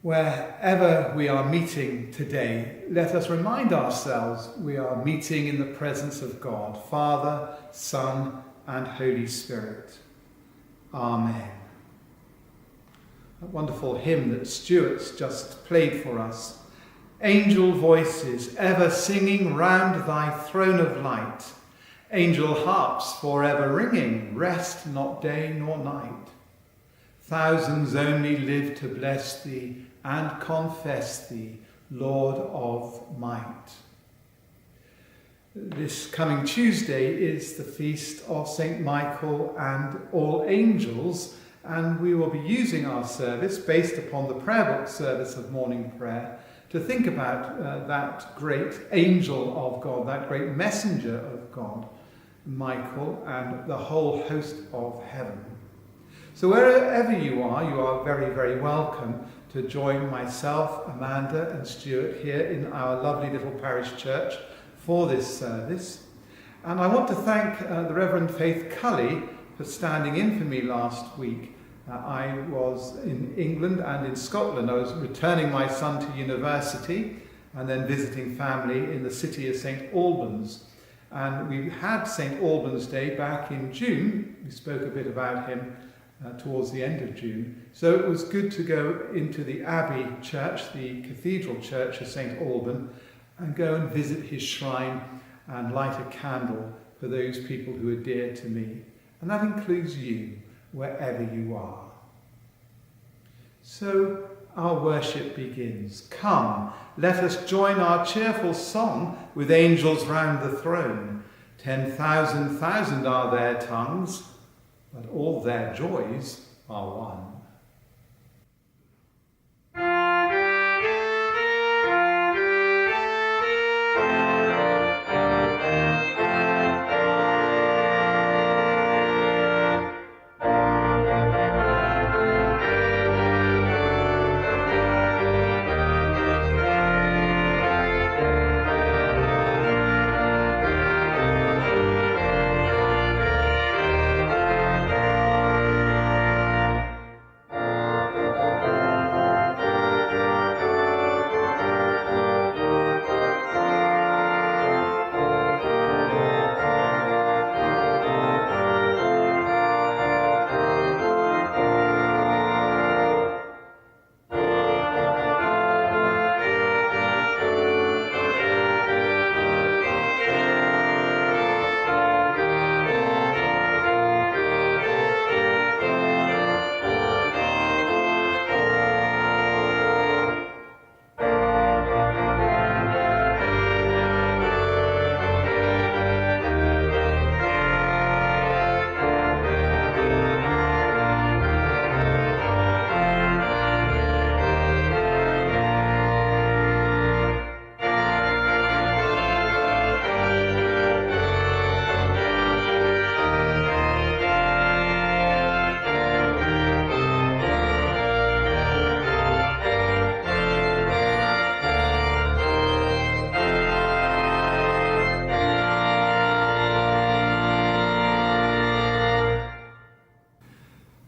Wherever we are meeting today, let us remind ourselves we are meeting in the presence of God, Father, Son, and Holy Spirit. Amen. That wonderful hymn that Stuart's just played for us. Angel voices ever singing round thy throne of light. Angel harps forever ringing, rest not day nor night. Thousands only live to bless thee and confess thee, Lord of might. This coming Tuesday is the feast of St. Michael and all angels, and we will be using our service based upon the prayer book service of morning prayer to think about that great angel of God, that great messenger of God, Michael, and the whole host of heaven. So wherever you are very, very welcome to join myself, Amanda and Stuart here in our lovely little parish church for this service. And I want to thank the Reverend Faith Cully for standing in for me last week. I was in England and in Scotland. I was returning my son to university and then visiting family in the city of St. Albans. And we had St. Albans Day back in June. We spoke a bit about him towards the end of June. So it was good to go into the Abbey Church, the Cathedral Church of St. Alban, and go and visit his shrine and light a candle for those people who are dear to me. And that includes you, wherever you are. So our worship begins. Come, let us join our cheerful song with angels round the throne. 10,000 are their tongues, but all their joys are one.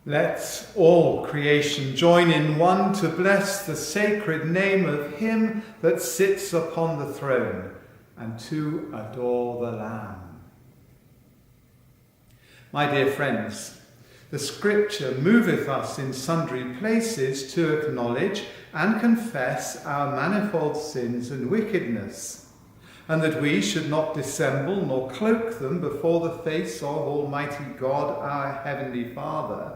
Let all creation join in one to bless the sacred name of him that sits upon the throne and to adore the Lamb. My dear friends, the Scripture moveth us in sundry places to acknowledge and confess our manifold sins and wickedness, and that we should not dissemble nor cloak them before the face of Almighty God, our Heavenly Father,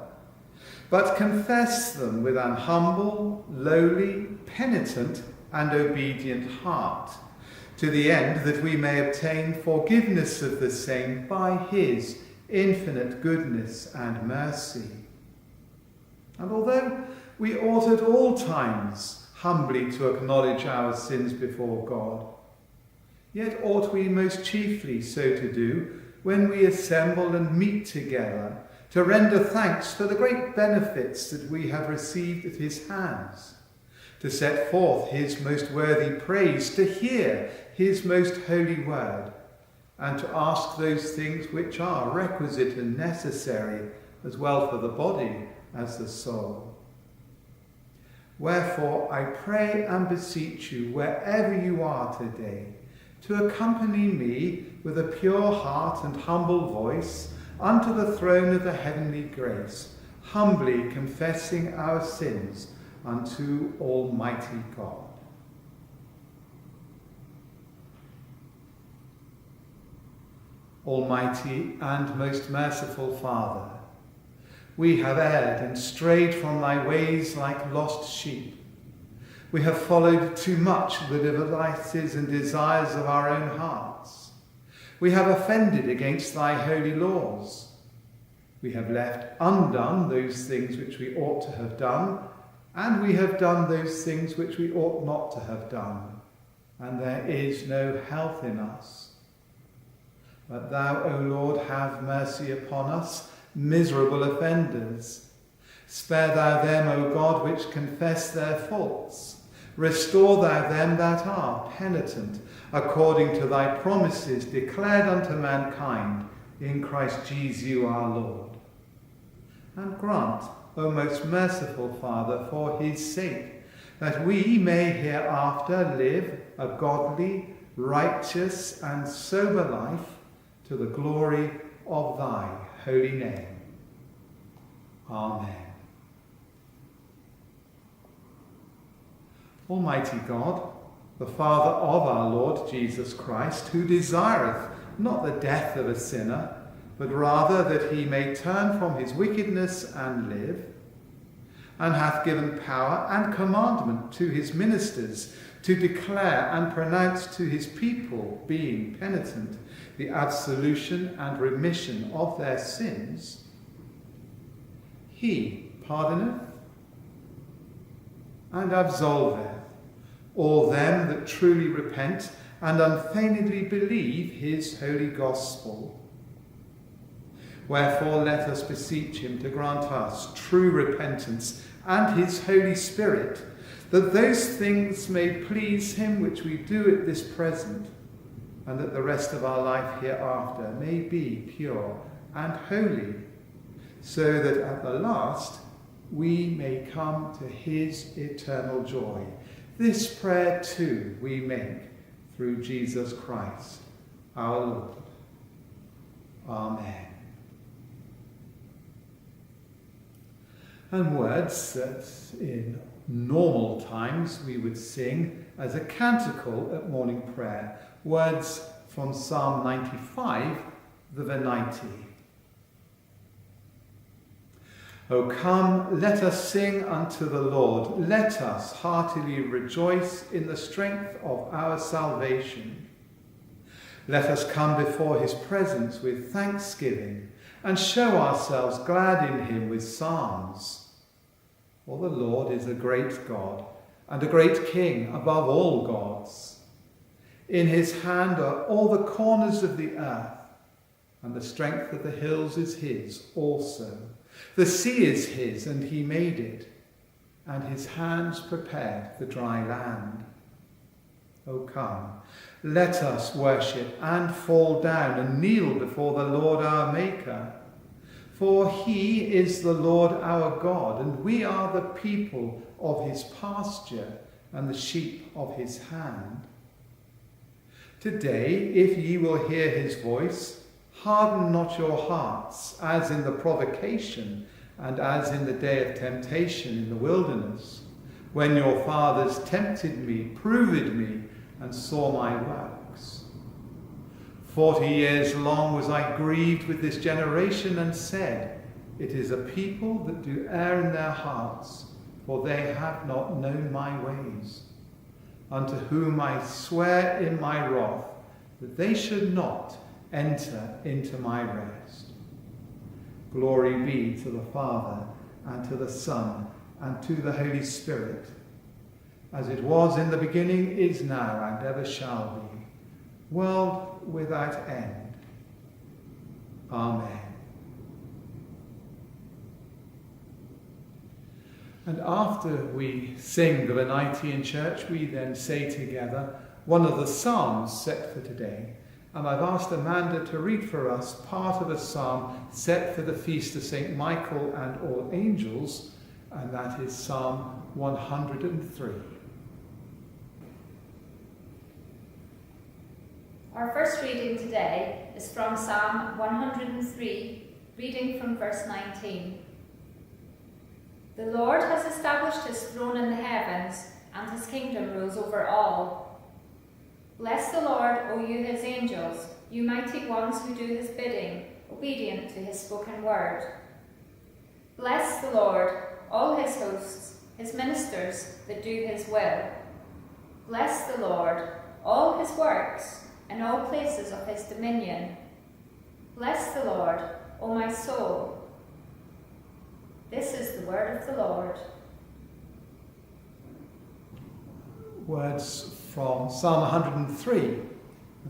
but confess them with an humble, lowly, penitent, and obedient heart, to the end that we may obtain forgiveness of the same by his infinite goodness and mercy. And although we ought at all times humbly to acknowledge our sins before God, yet ought we most chiefly so to do when we assemble and meet together to render thanks for the great benefits that we have received at his hands, to set forth his most worthy praise, to hear his most holy word, and to ask those things which are requisite and necessary, as well for the body as the soul. Wherefore I pray and beseech you, wherever you are today, to accompany me with a pure heart and humble voice unto the throne of the heavenly grace, humbly confessing our sins unto Almighty God. Almighty and most merciful Father, we have erred and strayed from thy ways like lost sheep. We have followed too much the devices and desires of our own hearts. We have offended against thy holy laws. We have left undone those things which we ought to have done, and we have done those things which we ought not to have done, and there is no health in us. But thou, O Lord, have mercy upon us, miserable offenders. Spare thou them, O God, which confess their faults. Restore thou them that are penitent, according to thy promises declared unto mankind in Christ Jesus our Lord. And grant, O most merciful Father, for his sake, that we may hereafter live a godly, righteous, and sober life to the glory of thy holy name. Amen. Almighty God, the Father of our Lord Jesus Christ, who desireth not the death of a sinner, but rather that he may turn from his wickedness and live, and hath given power and commandment to his ministers to declare and pronounce to his people, being penitent, the absolution and remission of their sins, he pardoneth and absolveth all them that truly repent and unfeignedly believe his holy gospel. Wherefore let us beseech him to grant us true repentance and his Holy Spirit, that those things may please him which we do at this present, and that the rest of our life hereafter may be pure and holy, so that at the last we may come to his eternal joy. This prayer too we make through Jesus Christ our Lord. Amen. And words that in normal times we would sing as a canticle at morning prayer. Words from Psalm 95, the Venite. O come, let us sing unto the Lord. Let us heartily rejoice in the strength of our salvation. Let us come before his presence with thanksgiving and show ourselves glad in him with psalms. For the Lord is a great God and a great King above all gods. In his hand are all the corners of the earth, and the strength of the hills is his also. The sea is his, and he made it, and his hands prepared the dry land. O come, let us worship and fall down and kneel before the Lord our Maker. For he is the Lord our God, and we are the people of his pasture and the sheep of his hand. Today, if ye will hear his voice, harden not your hearts, as in the provocation and as in the day of temptation in the wilderness, when your fathers tempted me, proved me, and saw my works. 40 years long was I grieved with this generation, and said, it is a people that do err in their hearts, for they have not known my ways. Unto whom I swear in my wrath, that they should not enter into my rest. Glory be to the Father, and to the Son, and to the Holy Spirit, as it was in the beginning, is now, and ever shall be, world without end. Amen. And after we sing the Venite in church, we then say together one of the psalms set for today. And I've asked Amanda to read for us part of a psalm set for the feast of St. Michael and all angels, and that is Psalm 103. Our first reading today is from Psalm 103, reading from verse 19. The Lord has established his throne in the heavens, and his kingdom rules over all. Bless the Lord, O you his angels, you mighty ones who do his bidding, obedient to his spoken word. Bless the Lord, all his hosts, his ministers that do his will. Bless the Lord, all his works, and all places of his dominion. Bless the Lord, O my soul. This is the word of the Lord. Words from Psalm 103.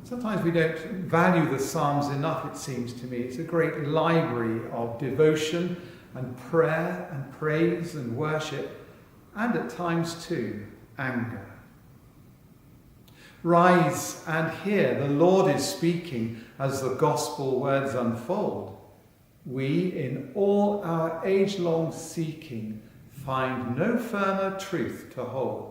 Sometimes we don't value the Psalms enough, it seems to me. It's a great library of devotion and prayer and praise and worship, and at times too, anger. Rise and hear, the Lord is speaking as the gospel words unfold. We, in all our age-long seeking, find no firmer truth to hold.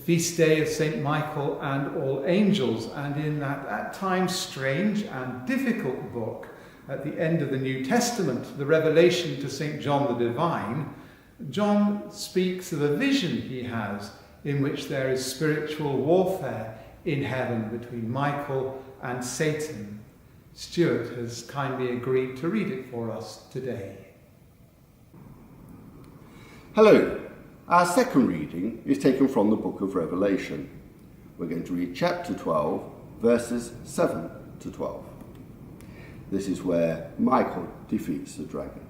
Feast day of St. Michael and all angels, and in that at times strange and difficult book at the end of the New Testament, the Revelation to St. John the Divine, John speaks of a vision he has in which there is spiritual warfare in heaven between Michael and Satan. Stuart has kindly agreed to read it for us today. Hello. Our second reading is taken from the book of Revelation. We're going to read chapter 12, verses 7 to 12. This is where Michael defeats the dragon.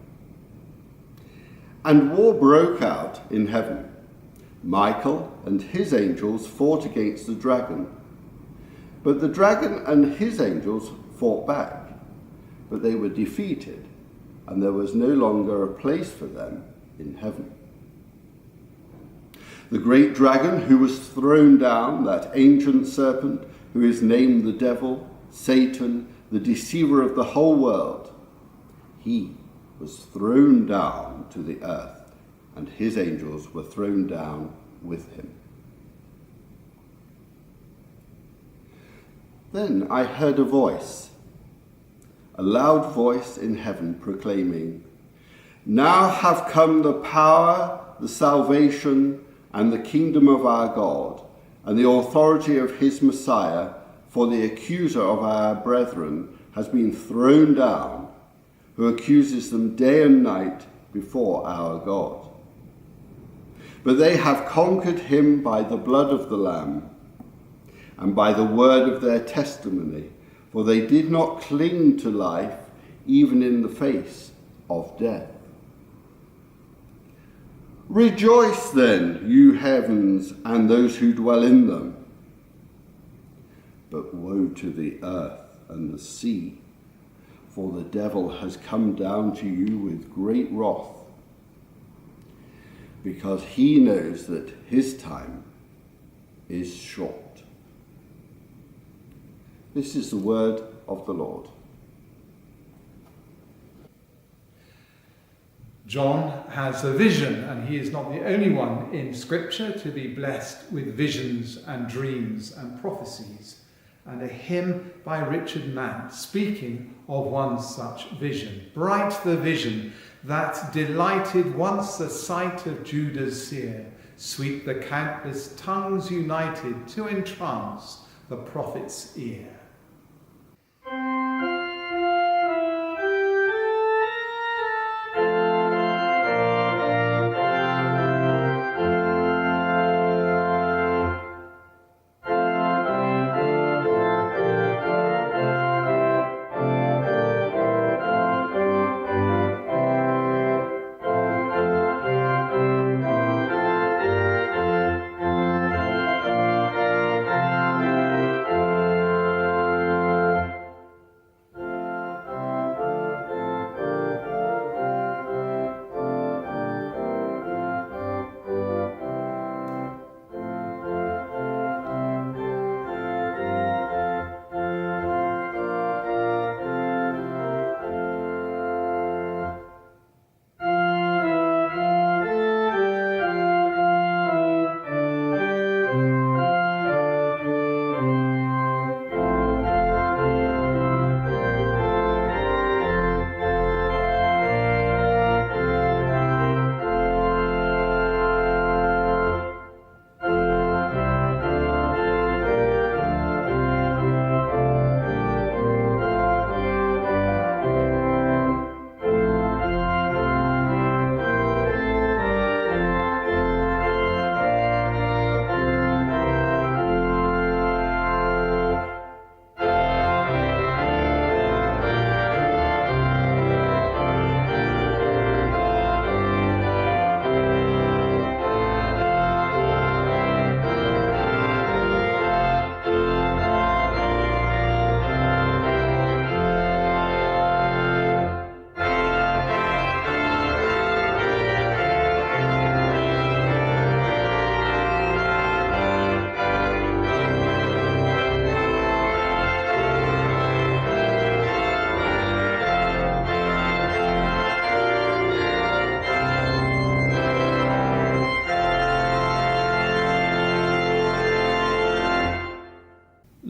And war broke out in heaven. Michael and his angels fought against the dragon. But the dragon and his angels fought back. But they were defeated, and there was no longer a place for them in heaven. The great dragon who was thrown down, that ancient serpent who is named the devil, Satan, the deceiver of the whole world, he was thrown down to the earth, and his angels were thrown down with him. Then I heard a voice, a loud voice in heaven proclaiming, "Now have come the power, the salvation, and the kingdom of our God, and the authority of his Messiah, for the accuser of our brethren has been thrown down, who accuses them day and night before our God. But they have conquered him by the blood of the Lamb, and by the word of their testimony, for they did not cling to life even in the face of death. Rejoice then, you heavens, and those who dwell in them. But woe to the earth and the sea, for the devil has come down to you with great wrath, because he knows that his time is short. This is the word of the Lord. John has a vision, and he is not the only one in Scripture to be blessed with visions and dreams and prophecies. And a hymn by Richard Mann speaking of one such vision. Bright the vision that delighted once the sight of Judah's seer, sweet the countless tongues united to entrance the prophet's ear.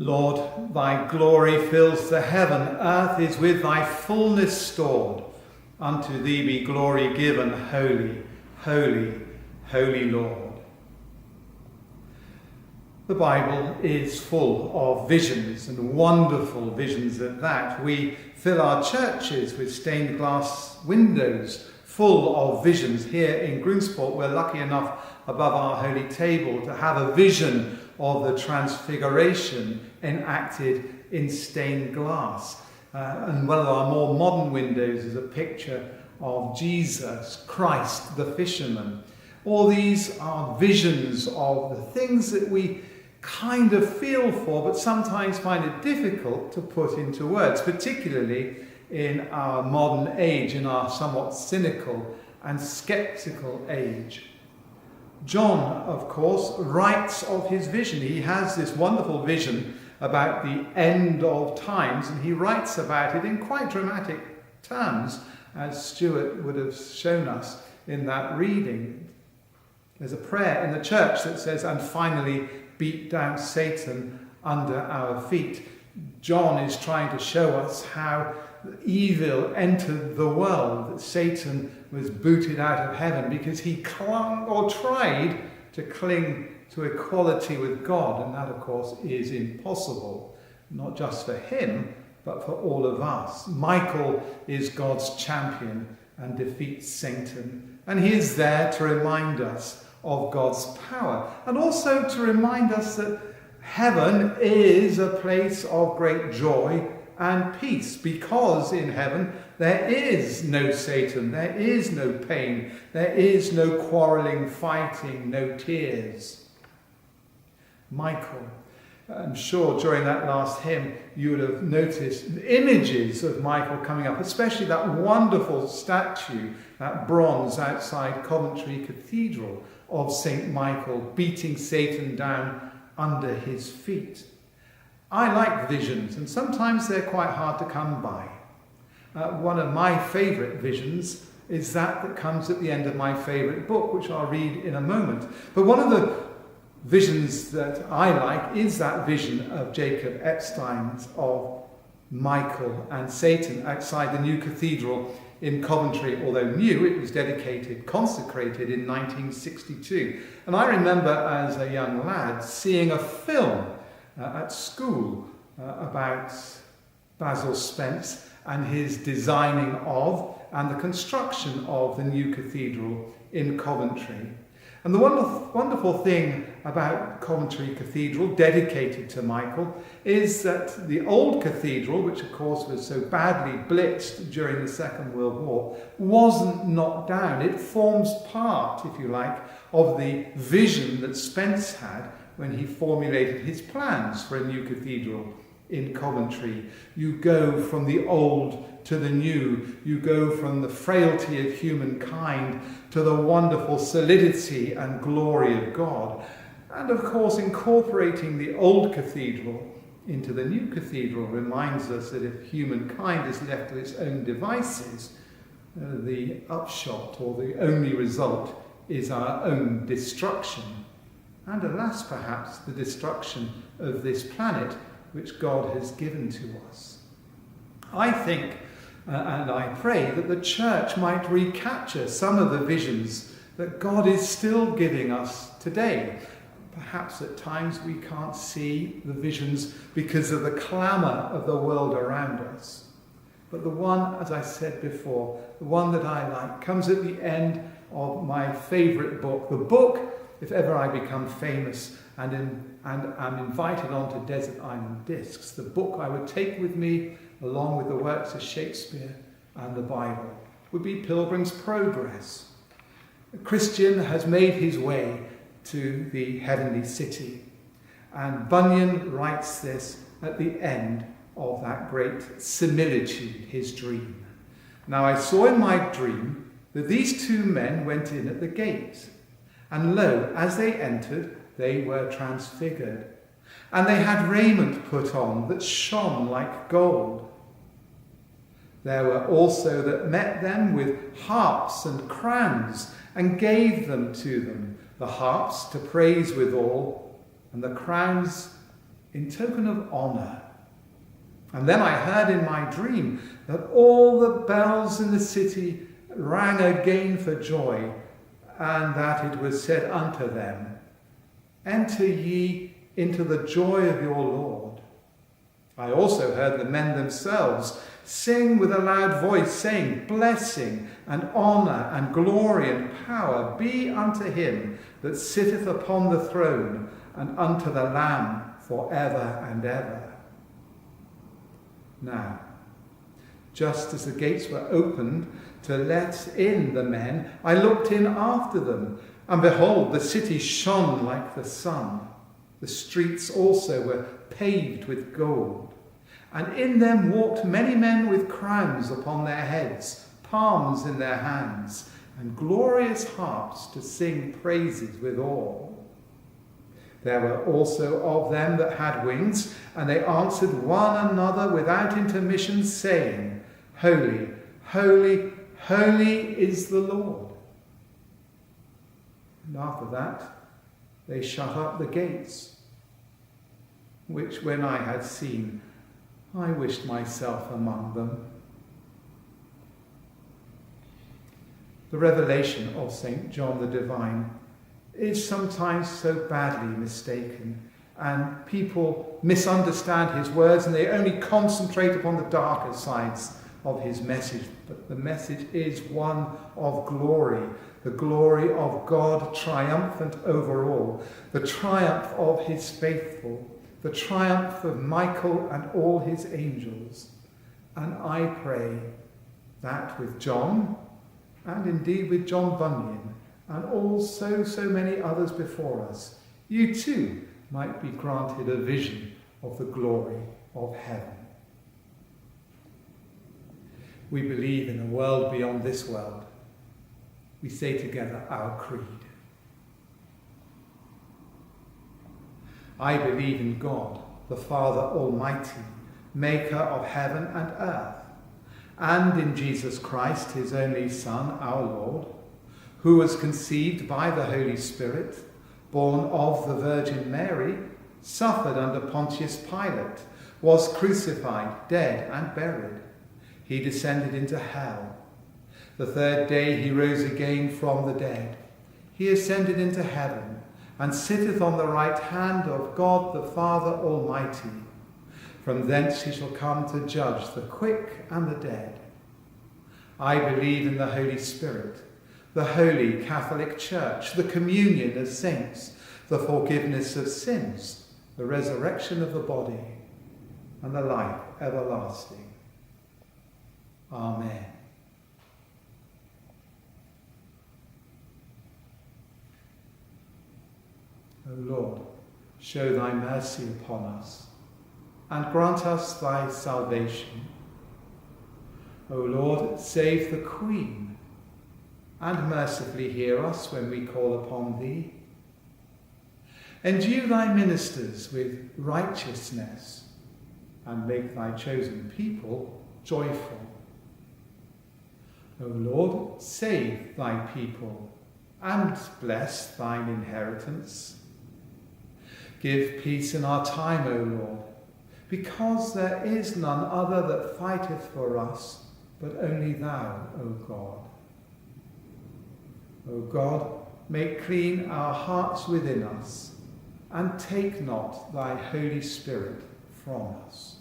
Lord, thy glory fills the heaven, earth is with thy fullness stored. Unto thee be glory given, holy, holy, holy Lord. The Bible is full of visions, and wonderful visions at that. We fill our churches with stained glass windows full of visions. Here in Groomsport, we're lucky enough above our holy table to have a vision of the Transfiguration enacted in stained glass. And one of our more modern windows is a picture of Jesus Christ, the fisherman. All these are visions of the things that we kind of feel for, but sometimes find it difficult to put into words, particularly in our modern age, in our somewhat cynical and skeptical age. John, of course, writes of his vision. He has this wonderful vision about the end of times, and he writes about it in quite dramatic terms, as Stuart would have shown us in that reading. There's a prayer in the church that says, "And finally beat down Satan under our feet." John is trying to show us how evil entered the world, that Satan was booted out of heaven because he clung or tried to cling to equality with God, and that of course is impossible, not just for him but for all of us. Michael is God's champion and defeats Satan, and he is there to remind us of God's power, and also to remind us that heaven is a place of great joy and peace, because in heaven there is no Satan, there is no pain, there is no quarrelling, fighting, no tears. Michael, I'm sure during that last hymn you would have noticed images of Michael coming up, especially that wonderful statue, that bronze outside Coventry Cathedral of St. Michael beating Satan down under his feet. I like visions, and sometimes they're quite hard to come by. One of my favourite visions is that comes at the end of my favourite book, which I'll read in a moment. But one of the visions that I like is that vision of Jacob Epstein's of Michael and Satan outside the new cathedral in Coventry. Although new, it was consecrated in 1962. And I remember as a young lad seeing a film at school about Basil Spence and his designing of and the construction of the new cathedral in Coventry. And the wonderful thing about Coventry Cathedral, dedicated to Michael, is that the old cathedral, which of course was so badly blitzed during the Second World War, wasn't knocked down. It forms part, if you like, of the vision that Spence had when he formulated his plans for a new cathedral in Coventry. You go from the old to the new. You go from the frailty of humankind to the wonderful solidity and glory of God. And of course, incorporating the old cathedral into the new cathedral reminds us that if humankind is left to its own devices, the upshot or the only result is our own destruction. And alas, perhaps, the destruction of this planet which God has given to us. I think and I pray that the church might recapture some of the visions that God is still giving us today. Perhaps at times we can't see the visions because of the clamour of the world around us. But the one, as I said before, the one that I like, comes at the end of my favourite book. The book, if ever I become famous and am invited onto Desert Island Discs, the book I would take with me, along with the works of Shakespeare and the Bible, would be Pilgrim's Progress. A Christian has made his way to the heavenly city, and Bunyan writes this at the end of that great similitude, his dream. Now I saw in my dream that these two men went in at the gate, and lo, as they entered, they were transfigured, and they had raiment put on that shone like gold. There were also that met them with harps and crowns, and gave them to them, the harps to praise withal, and the crowns in token of honour. And then I heard in my dream that all the bells in the city rang again for joy, and that it was said unto them, Enter ye into the joy of your Lord. I also heard the men themselves sing with a loud voice, saying, Blessing and honour and glory and power be unto him that sitteth upon the throne, and unto the Lamb for ever and ever. Now, just as the gates were opened to let in the men, I looked in after them, and behold, the city shone like the sun. The streets also were paved with gold. And in them walked many men with crowns upon their heads, palms in their hands, and glorious harps to sing praises withal. There were also of them that had wings, and they answered one another without intermission, saying, Holy, holy, holy is the Lord. And after that, they shut up the gates, which when I had seen, I wished myself among them. The revelation of St. John the Divine is sometimes so badly mistaken, and people misunderstand his words, and they only concentrate upon the darker sides of his message, but the message is one of glory, the glory of God triumphant over all, the triumph of his faithful, the triumph of Michael and all his angels. And I pray that with John, and indeed with John Bunyan, and also so many others before us, you too might be granted a vision of the glory of heaven. We believe in a world beyond this world. We say together our creed. I believe in God, the Father Almighty, maker of heaven and earth, and in Jesus Christ, his only Son, our Lord, who was conceived by the Holy Spirit, born of the Virgin Mary, suffered under Pontius Pilate, was crucified, dead, and buried. He descended into hell. The third day he rose again from the dead. He ascended into heaven, and sitteth on the right hand of God the Father Almighty. From thence he shall come to judge the quick and the dead. I believe in the Holy Spirit, the holy Catholic Church, the communion of saints, the forgiveness of sins, the resurrection of the body, and the life everlasting. Amen. O Lord, show thy mercy upon us, and grant us thy salvation. O Lord, save the Queen, and mercifully hear us when we call upon thee. Endue thy ministers with righteousness, and make thy chosen people joyful. O Lord, save thy people, and bless thine inheritance. Give peace in our time, O Lord, because there is none other that fighteth for us, but only thou, O God. O God, make clean our hearts within us, and take not thy Holy Spirit from us.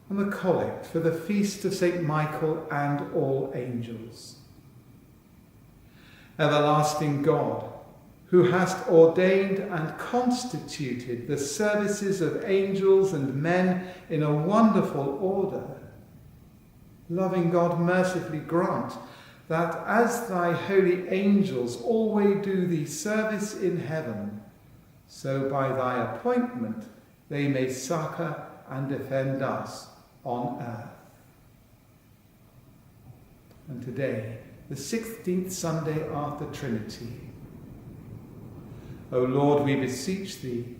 And the collect for the feast of St. Michael and all angels. Everlasting God, who hast ordained and constituted the services of angels and men in a wonderful order, loving God, mercifully grant that as thy holy angels always do thee service in heaven, so by thy appointment they may succour and defend us on earth. And today, the 16th Sunday after Trinity, O Lord, we beseech thee,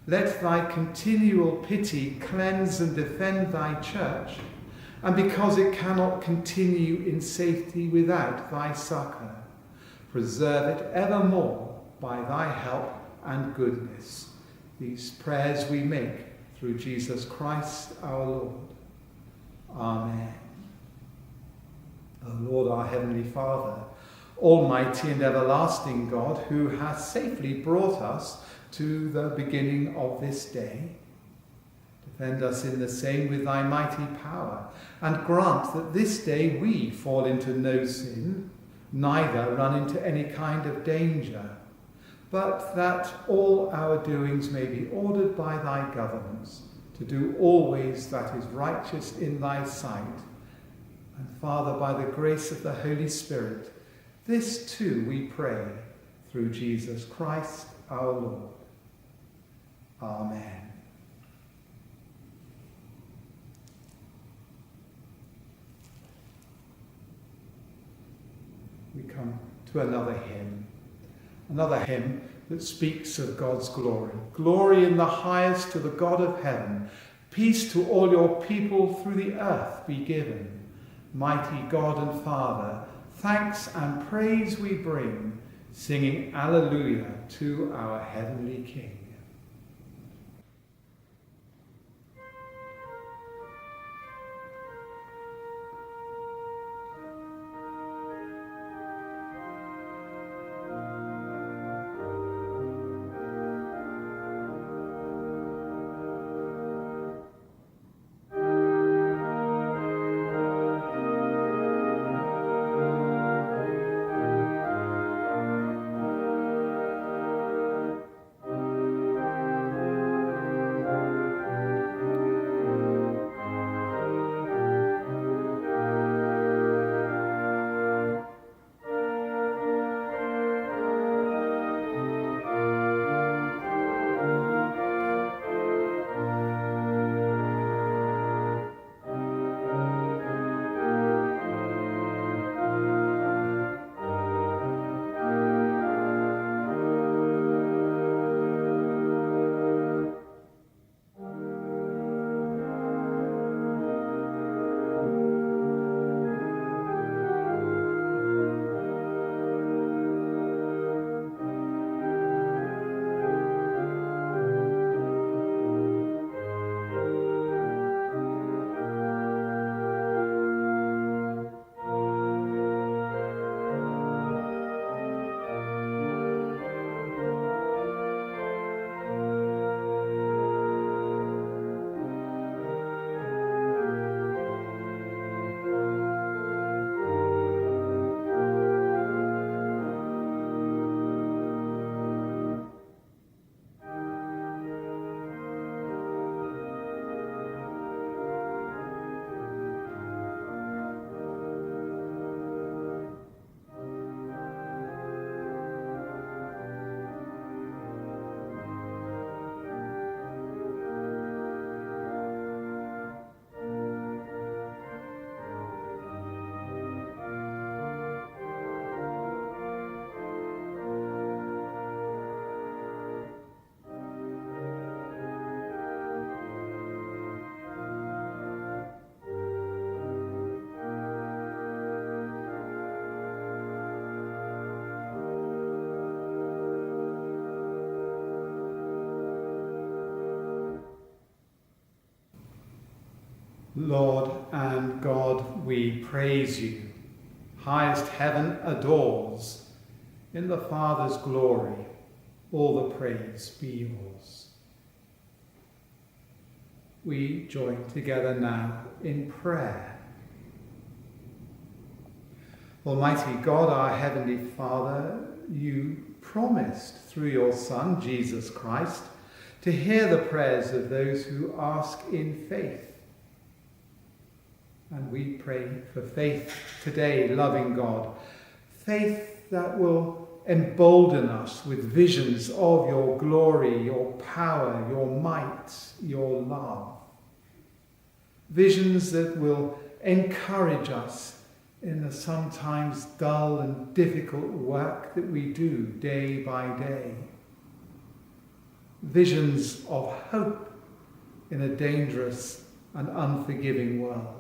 let thy continual pity cleanse and defend thy church, and because it cannot continue in safety without thy succour, preserve it evermore by thy help and goodness. These prayers we make through Jesus Christ our Lord. Amen. O Lord, our heavenly Father, almighty and everlasting God, who hast safely brought us to the beginning of this day, defend us in the same with thy mighty power, and grant that this day we fall into no sin, neither run into any kind of danger, but that all our doings may be ordered by thy governance, to do always that is righteous in thy sight. And Father, by the grace of the Holy Spirit, this too we pray through Jesus Christ our Lord. Amen. We come to another hymn that speaks of God's glory. Glory in the highest to the God of heaven. Peace to all your people through the earth be given. Mighty God and Father, thanks and praise we bring, singing Alleluia to our heavenly King. Lord and God, we praise you. Highest heaven adores. In the Father's glory, all the praise be yours. We join together now in prayer. Almighty God, our Heavenly Father, you promised through your Son, Jesus Christ, to hear the prayers of those who ask in faith. And we pray for faith today, loving God, faith that will embolden us with visions of your glory, your power, your might, your love. Visions that will encourage us in the sometimes dull and difficult work that we do day by day. Visions of hope in a dangerous and unforgiving world.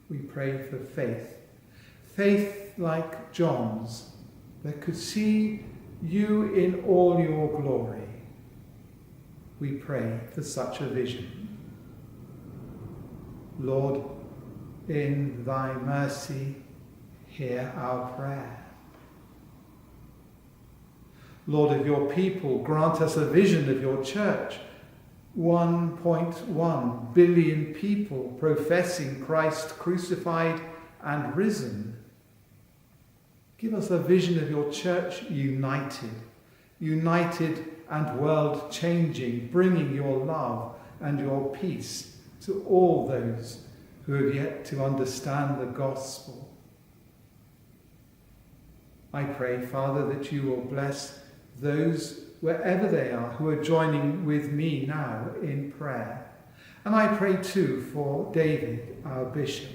We pray for faith. Faith like John's that could see you in all your glory. We pray for such a vision. Lord, in thy mercy, hear our prayer. Lord, of your people, grant us a vision of your church. 1.1 billion people professing Christ crucified and risen. Give us a vision of your church united and world-changing, bringing your love and your peace to all those who have yet to understand the gospel. I pray, Father, that you will bless those wherever they are who are joining with me now in prayer. And I pray too for David, our bishop,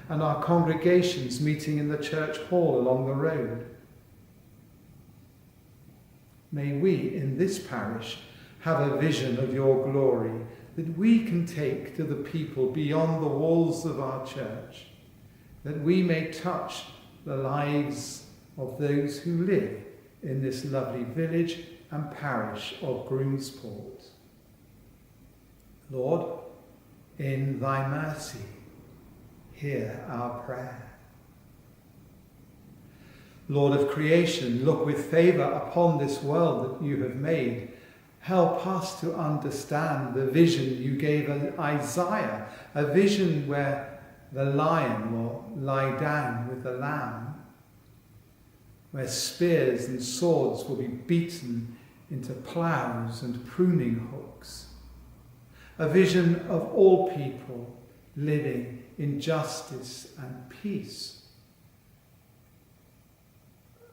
and our congregations meeting in the church hall along the road. May we in this parish have a vision of your glory that we can take to the people beyond the walls of our church, that we may touch the lives of those who live in this lovely village and parish of Groomsport. Lord, in thy mercy, hear our prayer. Lord of creation, look with favour upon this world that you have made. Help us to understand the vision you gave Isaiah, a vision where the lion will lie down with the lamb, where spears and swords will be beaten into ploughs and pruning hooks. A vision of all people living in justice and peace.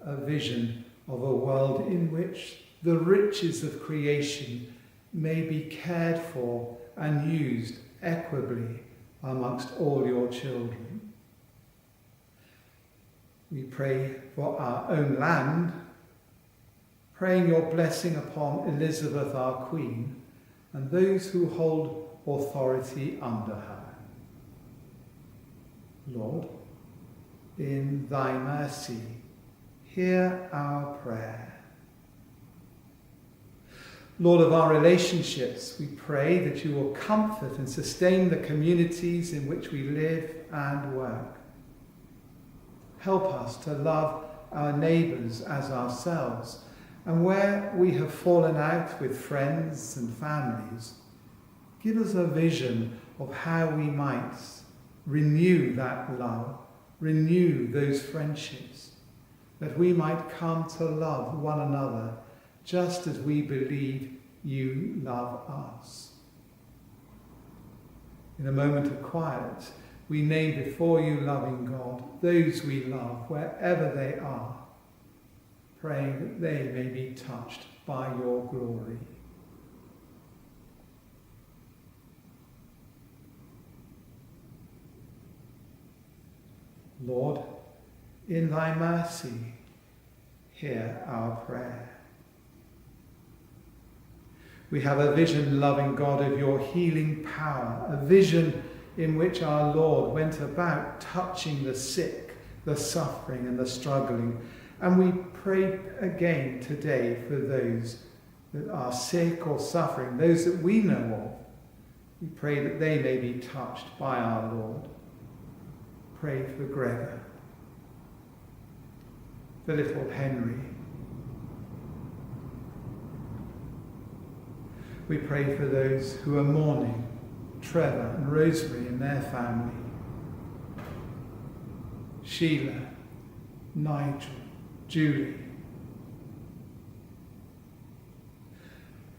A vision of a world in which the riches of creation may be cared for and used equitably amongst all your children. We pray for our own land, praying your blessing upon Elizabeth, our Queen, and those who hold authority under her. Lord, in thy mercy, hear our prayer. Lord of our relationships, we pray that you will comfort and sustain the communities in which we live and work. Help us to love our neighbours as ourselves, and where we have fallen out with friends and families, give us a vision of how we might renew that love, renew those friendships, that we might come to love one another just as we believe you love us. In a moment of quiet, we name before you, loving God, those we love wherever they are, praying that they may be touched by your glory. Lord, in thy mercy, hear our prayer. We have a vision, loving God, of your healing power, a vision in which our Lord went about touching the sick, the suffering and the struggling. And we pray again today for those that are sick or suffering, those that we know of, We pray that they may be touched by our Lord. Pray for Gregor, for little Henry. We pray for those who are mourning, Trevor and Rosemary and their family, Sheila, Nigel, Julie.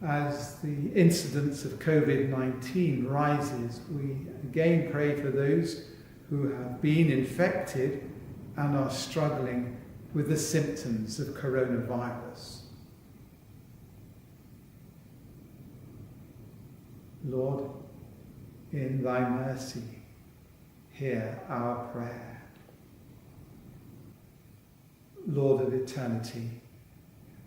As the incidence of COVID-19 rises, we again pray for those who have been infected and are struggling with the symptoms of coronavirus. Lord, in thy mercy, hear our prayer. Lord of eternity,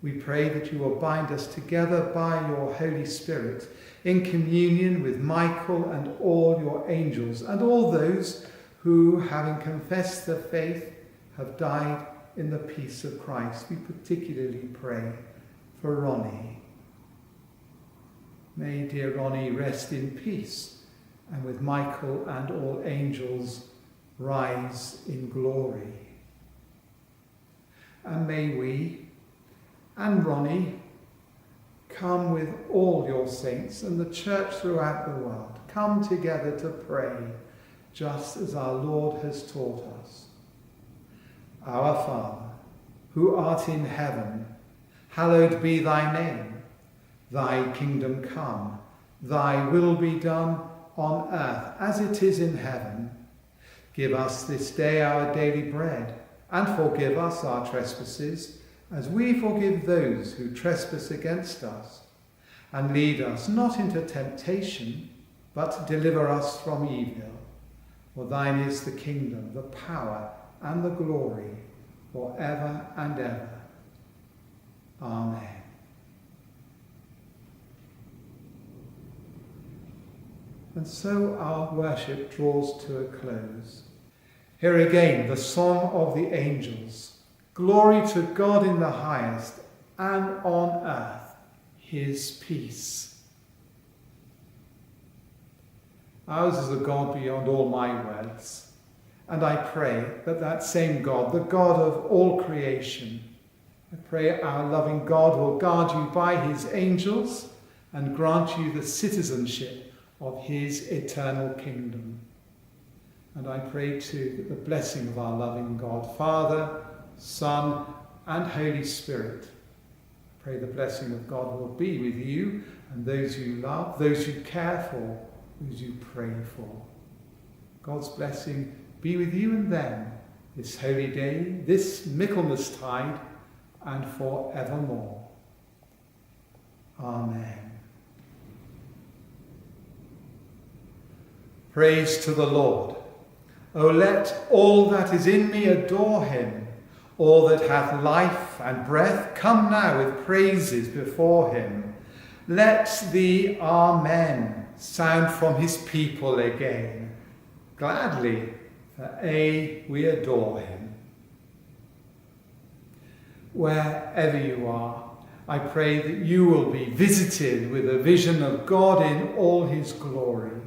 we pray that you will bind us together by your Holy Spirit in communion with Michael and all your angels and all those who, having confessed their faith, have died in the peace of Christ. We particularly pray for Ronnie. May dear Ronnie rest in peace and with Michael and all angels rise in glory. And may we and Ronnie come with all your saints and the church throughout the world, come together to pray just as our Lord has taught us. Our Father, who art in heaven, hallowed be thy name. Thy kingdom come, thy will be done on earth as it is in heaven. Give us this day our daily bread, and forgive us our trespasses, as we forgive those who trespass against us. And lead us not into temptation, but deliver us from evil. For thine is the kingdom, the power, and the glory, forever and ever. Amen. And so our worship draws to a close. Here again, the song of the angels. Glory to God in the highest, and on earth his peace. Ours is a God beyond all my words, and I pray that that same God, the God of all creation, I pray our loving God will guard you by his angels and grant you the citizenship of his eternal kingdom. And I pray too that the blessing of our loving God, Father, Son, and Holy Spirit, pray the blessing of God will be with you and those you love, those you care for, those you pray for. God's blessing be with you and them this holy day, this Michaelmas tide, and forevermore. Amen. Praise to the Lord. O let all that is in me adore him. All that hath life and breath, come now with praises before him. Let the Amen sound from his people again. Gladly, for aye we adore him. Wherever you are, I pray that you will be visited with a vision of God in all his glory.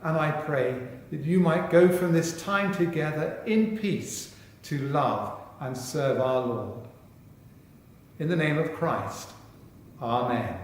And I pray that you might go from this time together in peace to love and serve our Lord. In the name of Christ, Amen.